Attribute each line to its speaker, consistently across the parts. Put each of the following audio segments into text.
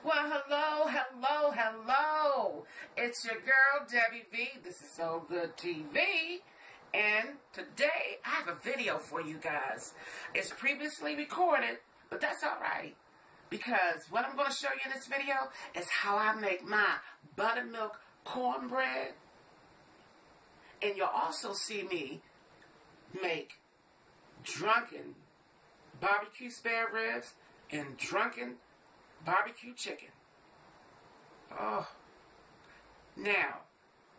Speaker 1: Well, hello. It's your girl, Debbie V. This is So Good TV. And today, I have a video for you guys. It's previously recorded, but that's alright. Because what I'm going to show you in this video is how I make my buttermilk cornbread. And you'll also see me make drunken barbecue spare ribs and drunken barbecue chicken. Oh. Now,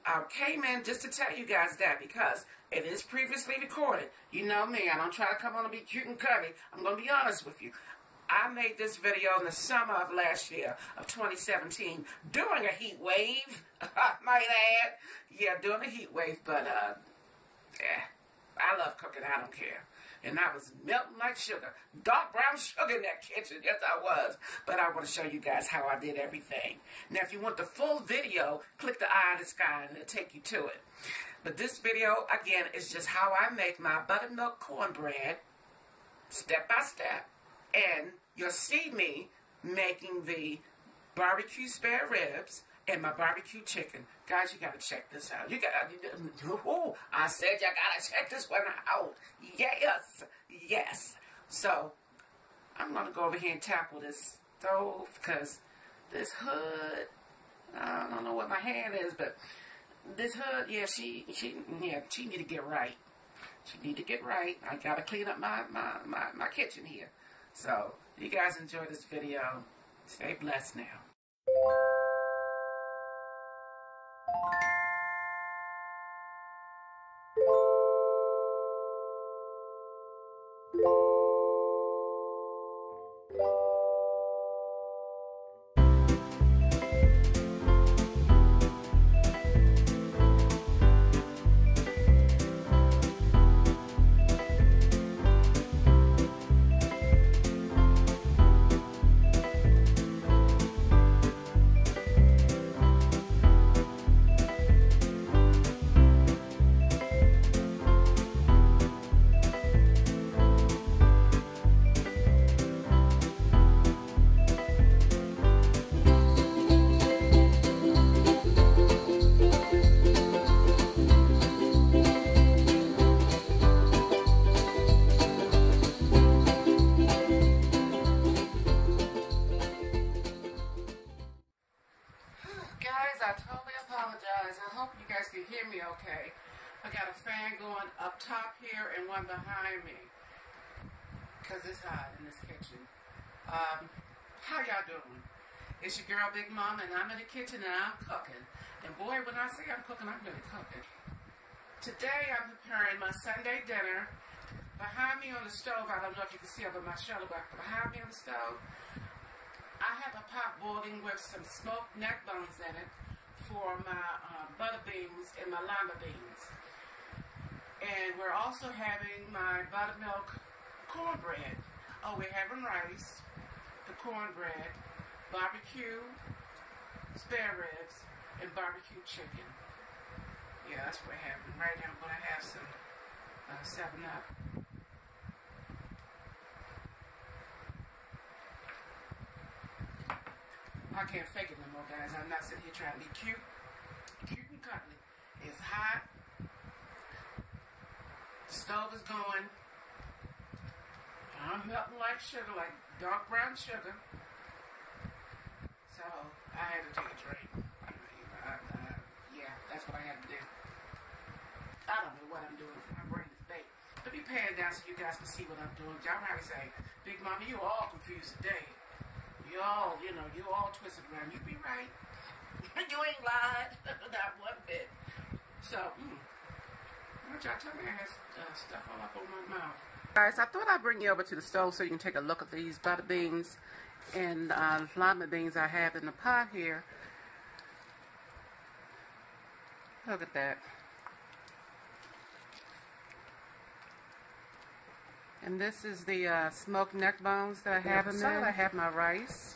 Speaker 1: I came in just to tell you guys that because it is previously recorded. You know me, I don't try to come on and be cute and curvy. I'm going to be honest with you. I made this video in the summer of last year, of 2017, during a heat wave, I might add. Yeah, during a heat wave, but, yeah, I love cooking, I don't care. And I was melting like sugar, dark brown sugar in that kitchen, yes I was. But I want to show you guys how I did everything. Now, if you want the full video, click the eye in the sky and it'll take you to it. But this video, again, is just how I make my buttermilk cornbread, step by step. And you'll see me making the barbecue spare ribs and my barbecue chicken. Guys, you gotta check this out. Oh, I said you gotta check this one out. Yes. So, I'm gonna go over here and tackle this stove because this hood, I don't know what my hand is, but this hood, yeah, she need to get right. She need to get right. I gotta clean up my kitchen here. So, you guys enjoy this video. Stay blessed now. Guys, I totally apologize. I hope you guys can hear me okay. I got a fan going up top here and one behind me because it's hot in this kitchen. How y'all doing? It's your girl Big Mom and I'm in the kitchen and I'm cooking. And boy, when I say I'm cooking, I'm really cooking. Today I'm preparing my Sunday dinner. Behind me on the stove, I don't know if you can see over my shoulder, but behind me on the stove, I have a pot boiling with some smoked neck bones in it for my butter beans and my lima beans. And we're also having my buttermilk cornbread. Oh, we're having rice, the cornbread, barbecue, spare ribs, and barbecue chicken. Yeah, that's what we're having. Right now I'm going to have some 7-Up. I can't fake it no more, guys. I'm not sitting here trying to be cute and cuddly. It's hot. The stove is going. I'm melting like sugar, like dark brown sugar. So, I had to take a drink. Yeah, that's what I had to do. I don't know what I'm doing. My brain is baked. Let me pan down so you guys can see what I'm doing. Y'all probably say, Big Mama, you all confused today. You all, you all twisted around. You be right. You ain't lied. Not one bit. So, what y'all tell me I had stuff all up on my mouth. Guys, I thought I'd bring you over to the stove so you can take a look at these butter beans and lima beans I have in the pot here. Look at that. And this is the smoked neck bones that I have in there. I have my rice.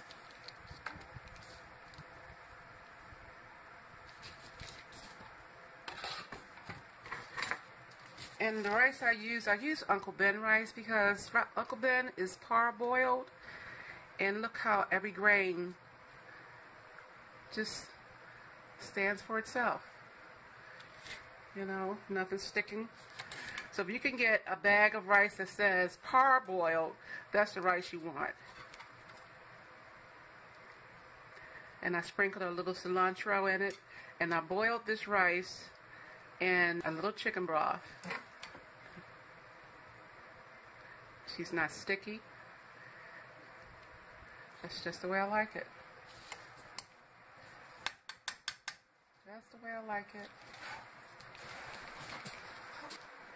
Speaker 1: And the rice I use Uncle Ben rice because Uncle Ben is parboiled. And look how every grain just stands for itself. You know, nothing sticking. So if you can get a bag of rice that says parboiled, that's the rice you want. And I sprinkled a little cilantro in it, and I boiled this rice in a little chicken broth. She's not sticky. That's just the way I like it. That's the way I like it.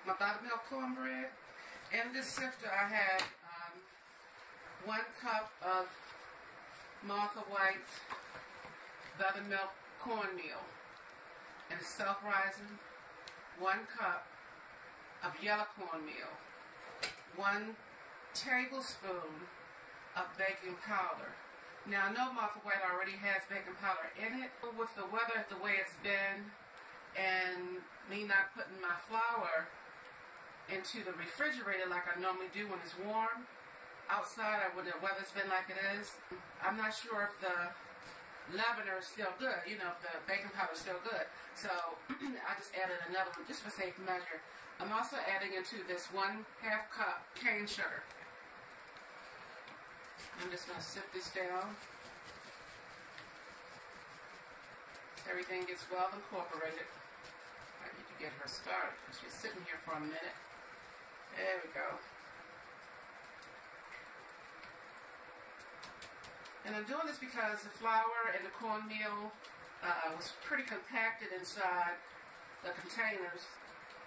Speaker 1: My buttermilk cornbread. In this sifter I had 1 cup of Martha White buttermilk cornmeal. And it's self-rising. 1 cup of yellow cornmeal. 1 tablespoon of baking powder. Now I know Martha White already has baking powder in it. With the weather the way it's been and me not putting my flour into the refrigerator like I normally do when it's warm outside, or when the weather's been like it is, I'm not sure if the leavener is still good, you know, if the baking powder is still good. So I just added another one just for safe measure. I'm also adding into this 1/2 cup cane sugar. I'm just going to sift this down so everything gets well incorporated. I need to get her started because she's sitting here for a minute. There we go. And I'm doing this because the flour and the cornmeal was pretty compacted inside the containers.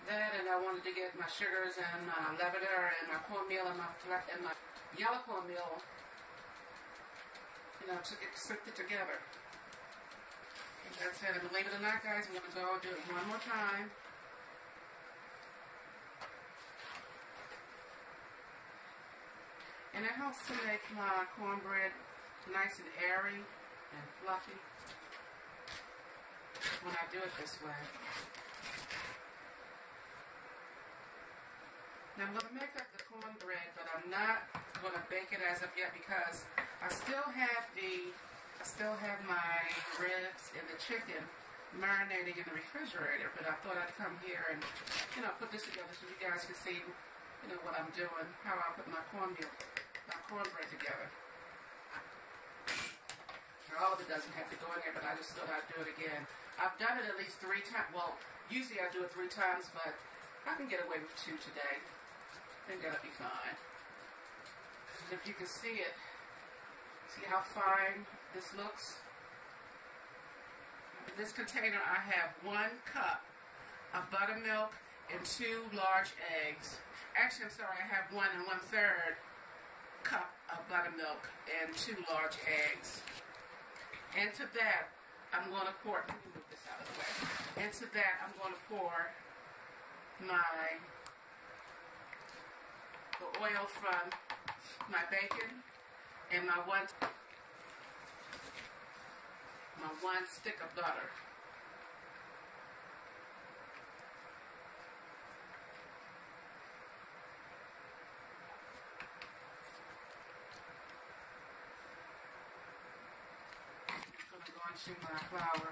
Speaker 1: That, and I wanted to get my sugars and my leavener and my cornmeal and my yellow cornmeal, you know, to get it together. And that's it. And believe it or not, guys, I'm going to go do it one more time. And it helps to make my cornbread nice and airy and fluffy when I do it this way. Now I'm going to make up the cornbread, but I'm not going to bake it as of yet because I still have my ribs and the chicken marinating in the refrigerator. But I thought I'd come here and, you know, put this together so you guys can see, you know, what I'm doing, how I put my cornbread together. All of it doesn't have to go in there, but I just thought I'd do it again. I've done it at least 3 times. Well, usually I do it 3 times, but I can get away with 2 today. I think that'll be fine. And if you can see it, see how fine this looks? In this container, I have 1 cup of buttermilk and 2 large eggs. Actually, I'm sorry, I have 1 1/3 cup of buttermilk and 2 large eggs. Into that, I'm going to pour, let me move this out of the way. Into that, I'm going to pour the oil from my bacon and my one stick of butter. I'm going to go into my flour.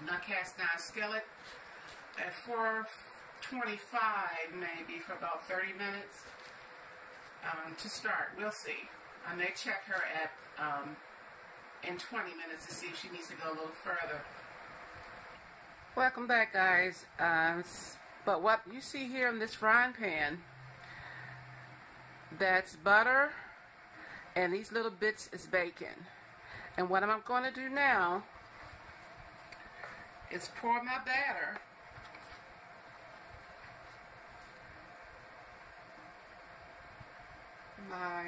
Speaker 1: my cast iron skillet at 425 maybe for about 30 minutes to start. We'll see. I may check her at in 20 minutes to see if she needs to go a little further. Welcome back, guys. But what you see here in this frying pan, that's butter, and these little bits is bacon. And what I'm going to do now is pour my batter my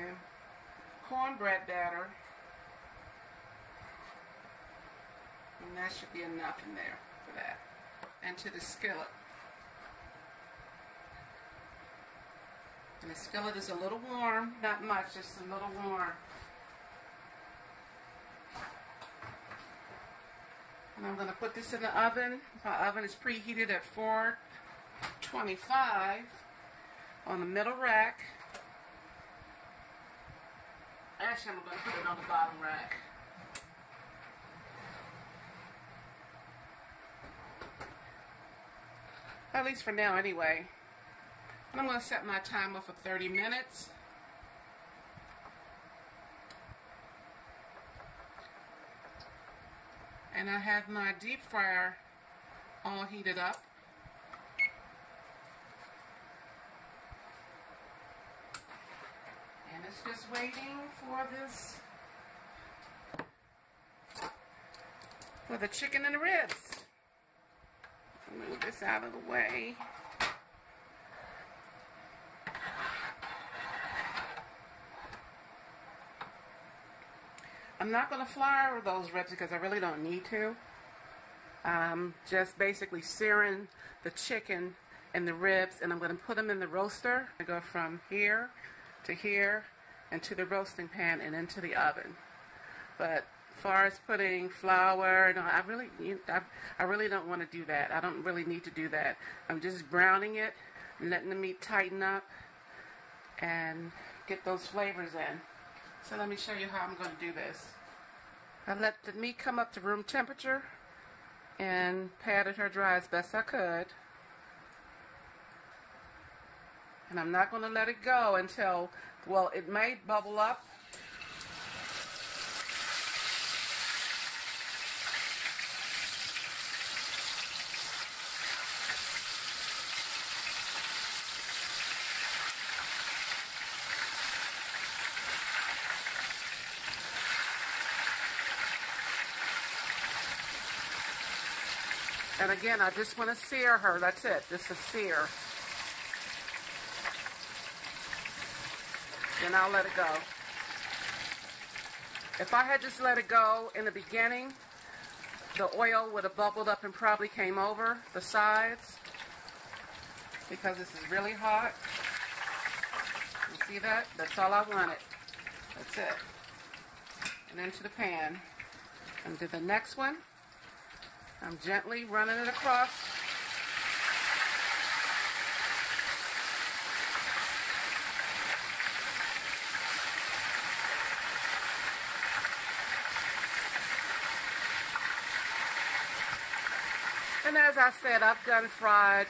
Speaker 1: cornbread batter, and that should be enough in there for that, into the skillet. And the skillet is a little warm, not much, just a little warm. And I'm going to put this in the oven. My oven is preheated at 425 on the middle rack. Actually, I'm going to put it on the bottom rack. At least for now, anyway. And I'm going to set my timer for 30 minutes. And I have my deep fryer all heated up. And it's just waiting for this, for the chicken and the ribs. Move this out of the way. I'm not going to flour those ribs because I really don't need to. Just basically searing the chicken and the ribs, and I'm going to put them in the roaster. I go from here to here and to the roasting pan and into the oven. But as far as putting flour, no, I really don't want to do that. I don't really need to do that. I'm just browning it and letting the meat tighten up and get those flavors in. So let me show you how I'm going to do this. I let the meat come up to room temperature and patted her dry as best I could. And I'm not going to let it go until, well, it may bubble up. And again, I just want to sear her. That's it. Just a sear. Then I'll let it go. If I had just let it go in the beginning, the oil would have bubbled up and probably came over the sides because this is really hot. You see that? That's all I wanted. That's it. And into the pan. And do the next one. I'm gently running it across. And as I said, I've done fried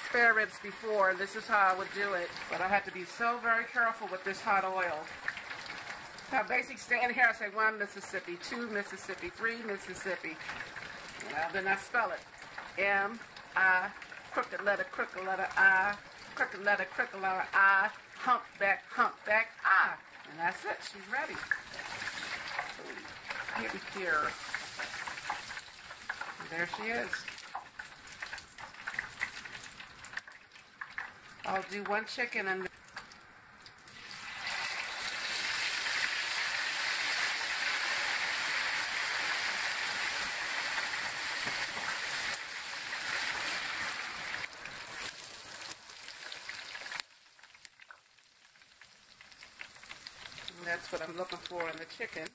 Speaker 1: spare ribs before. This is how I would do it. But I have to be so very careful with this hot oil. I basically stand here, I say 1 Mississippi, 2 Mississippi, 3 Mississippi. Then I spell it. M-I, crooked letter, I, crooked letter, I, humpback, I. And that's it, she's ready. Here. And there she is. I'll do one chicken and that's what I'm looking for in the chicken.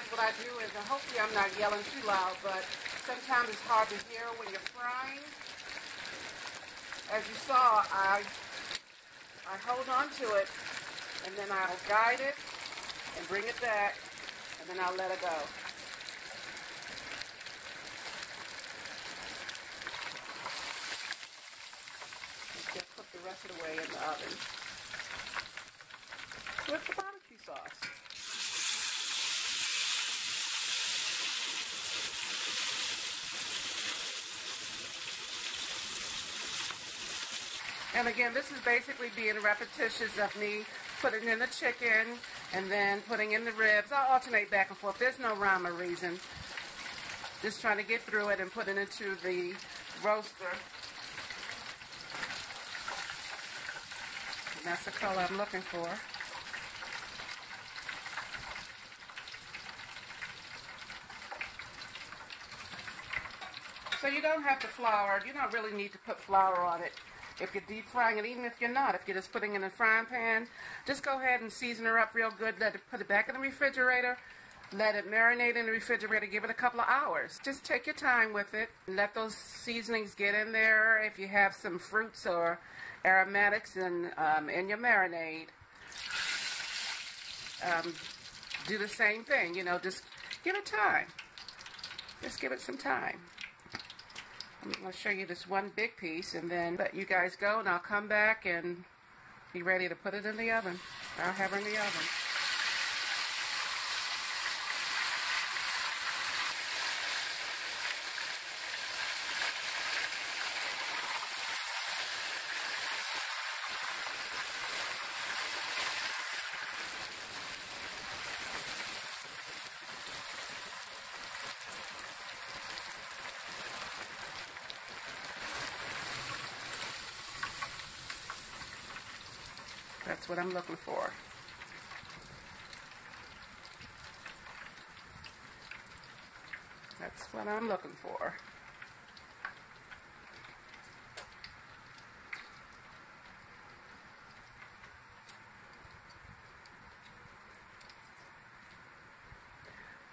Speaker 1: guys, what I do is, and hopefully I'm not yelling too loud, but sometimes it's hard to hear when you're frying. As you saw, I hold on to it, and then I'll guide it and bring it back, and then I'll let it go. Just put the rest of the way in the oven with the barbecue sauce. And again, this is basically being repetitious of me putting in the chicken and then putting in the ribs. I'll alternate back and forth. There's no rhyme or reason. Just trying to get through it and put it into the roaster. And that's the color I'm looking for. So you don't have to flour it. You don't really need to put flour on it if you're deep frying it. Even if you're not, if you're just putting it in a frying pan, just go ahead and season her up real good. Put it back in the refrigerator. Let it marinate in the refrigerator. Give it a couple of hours. Just take your time with it. Let those seasonings get in there. If you have some fruits or aromatics in your marinade, do the same thing. You know, just give it time. Just give it some time. I'm going to show you this one big piece and then let you guys go, and I'll come back and be ready to put it in the oven. I'll have her in the oven. That's what I'm looking for. That's what I'm looking for.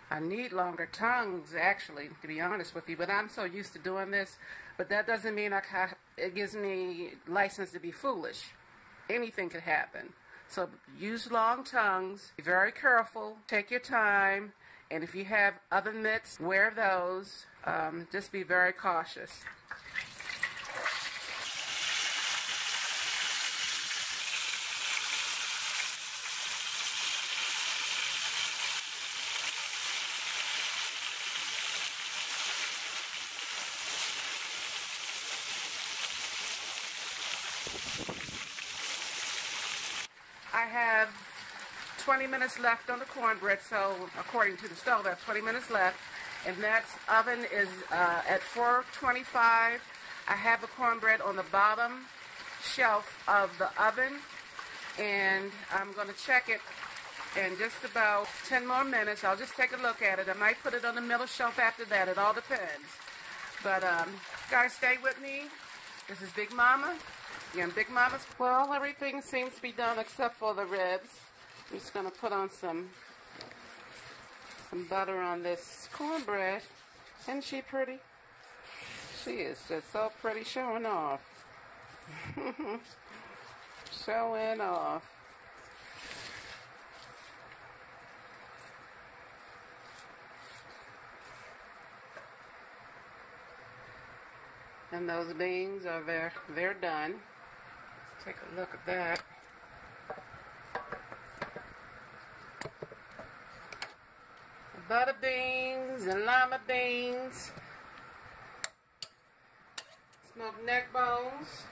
Speaker 1: I need longer tongues, actually, to be honest with you, but I'm so used to doing this. But that doesn't mean it gives me license to be foolish. Anything could happen. So use long tongues. Be very careful. Take your time. And if you have oven mitts, wear those. Just be very cautious. I have 20 minutes left on the cornbread, so according to the stove, I have 20 minutes left, and that oven is at 425. I have the cornbread on the bottom shelf of the oven, and I'm going to check it in just about 10 more minutes. I'll just take a look at it. I might put it on the middle shelf after that. It all depends. But guys, stay with me. This is Big Mama. Again, Big Mama's. Well, everything seems to be done except for the ribs. I'm just going to put on some butter on this cornbread. Isn't she pretty? She is just so pretty, showing off. Showing off. And those beans are they're done. Take a look at that. Butter beans and lima beans. Smoked neck bones.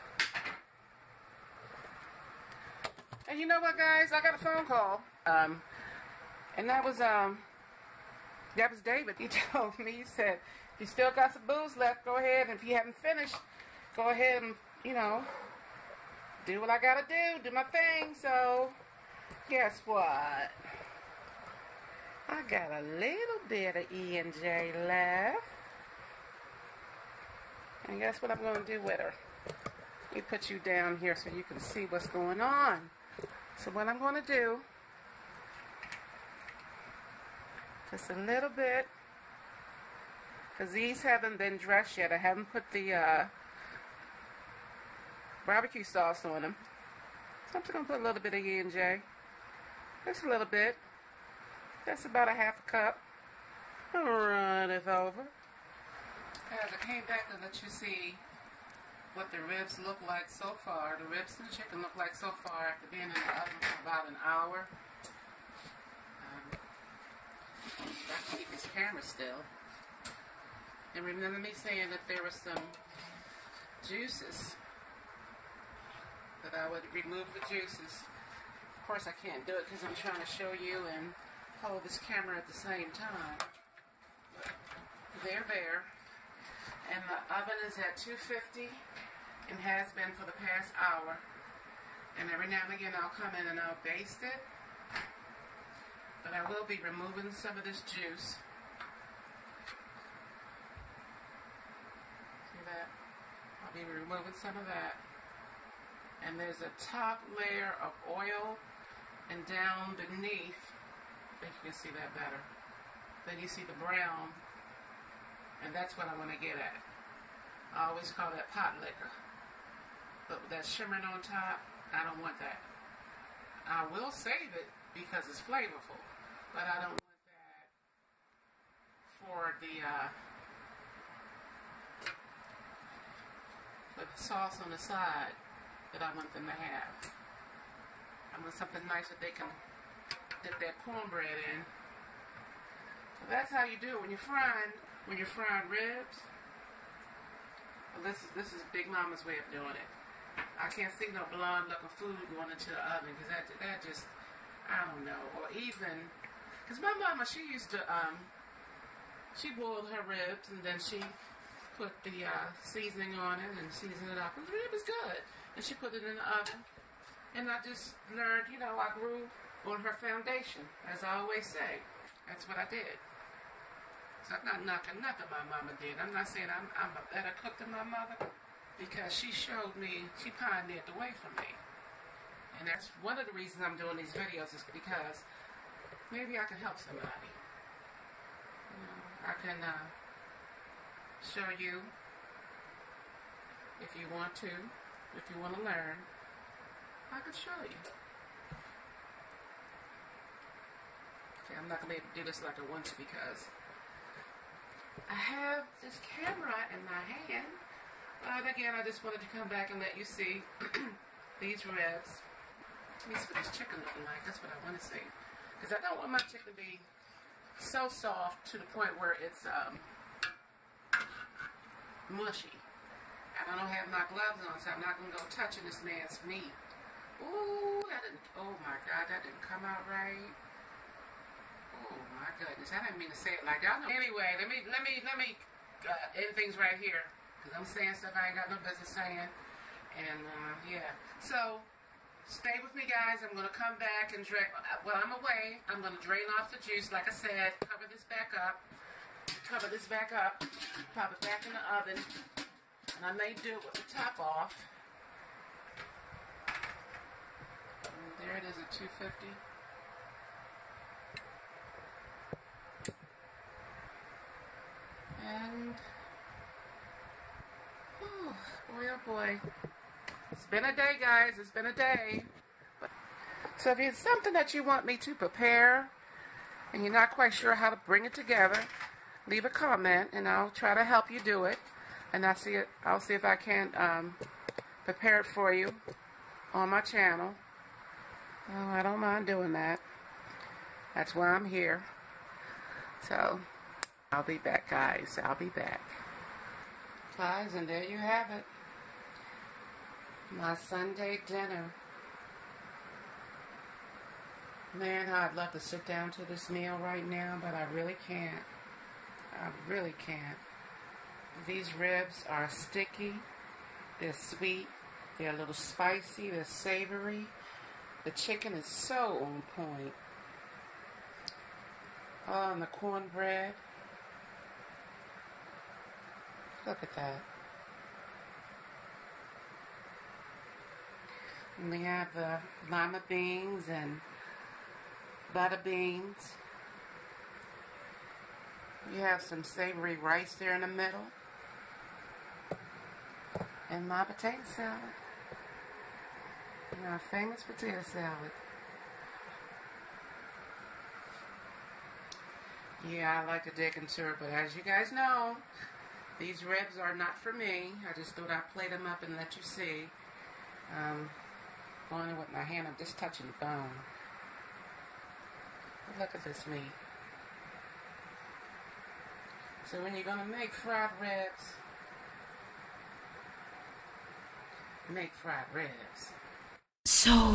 Speaker 1: And you know what, guys? I got a phone call. And that was David. He told me, he said, if you still got some booze left, go ahead. And if you haven't finished, go ahead and, you know, do what I gotta do my thing. So, guess what? I got a little bit of E&J left. And guess what I'm going to do with her? Let me put you down here so you can see what's going on. So what I'm going to do, Just a little bit. Because these haven't been dressed yet. I haven't put the barbecue sauce on them. So I'm just going to put a little bit of E&J. Just a little bit. That's about a half a cup. Run it over. Guys, I came back to let you see what the ribs look like so far. The ribs and the chicken look like so far after being in the oven for about an hour. I can keep this camera still. And remember me saying that there were some juices, that I would remove the juices. Of course I can't do it because I'm trying to show you and hold this camera at the same time. They're there. And the oven is at 250 and has been for the past hour. And every now and again I'll come in and I'll baste it. But I will be removing some of this juice. See that? I'll be removing some of that. And there's a top layer of oil, and down beneath, I think you can see that better. Then you see the brown, and that's what I want to get at. I always call that pot liquor. But with that shimmering on top, I don't want that. I will save it because it's flavorful, but I don't want that for the sauce on the side that I want them to have. I want something nice that they can dip their cornbread in. So that's how you do it when you're frying ribs. Well, this is Big Mama's way of doing it. I can't see no blonde looking food going into the oven because that just, I don't know. Or even, because my mama, she used to, she boiled her ribs and then she put the seasoning on it and seasoned it up. And the rib is good. And she put it in the oven. And I just learned, you know, I grew on her foundation, as I always say. That's what I did. So I'm not knocking nothing my mama did. I'm not saying I'm a better cook than my mother, because she showed me, she pioneered the way for me. And that's one of the reasons I'm doing these videos, is because maybe I can help somebody. You know, I can show you, if you want to, if you want to learn, I can show you. Okay, I'm not going to be able to do this like I want to because I have this camera in my hand. But again, I just wanted to come back and let you see these ribs. Let me see what this chicken looking like. That's what I want to see. Because I don't want my chicken to be so soft to the point where it's mushy. And I don't have my gloves on, so I'm not going to go touching this man's meat. Ooh, that didn't, oh my God, that didn't come out right. Oh my goodness, I didn't mean to say it like that. Anyway, let me end things right here. Because I'm saying stuff I ain't got no business saying. And, yeah. So, stay with me, guys. I'm going to come back and drain, while I'm away, I'm going to drain off the juice. Like I said, cover this back up. Cover this back up. Pop it back in the oven. And I may do it with the top off. And there it is at 250. And, oh boy, oh boy. It's been a day, guys. It's been a day. So if it's something that you want me to prepare and you're not quite sure how to bring it together, leave a comment and I'll try to help you do it. And I'll see if I can prepare it for you on my channel. Oh, I don't mind doing that. That's why I'm here. So, I'll be back, guys. I'll be back. Guys, and there you have it. My Sunday dinner. Man, I'd love to sit down to this meal right now, but I really can't. I really can't. These ribs are sticky, they're sweet, they're a little spicy, they're savory. The chicken is so on point. Oh, and the cornbread. Look at that. And we have the lima beans and butter beans. You have some savory rice there in the middle. And my potato salad. My famous potato salad. Yeah, I like to dig into it, but as you guys know, these ribs are not for me. I just thought I'd plate them up and let you see. Going in with my hand, I'm just touching the bone. But look at this meat. So when you're going to make fried ribs, make fried ribs. So.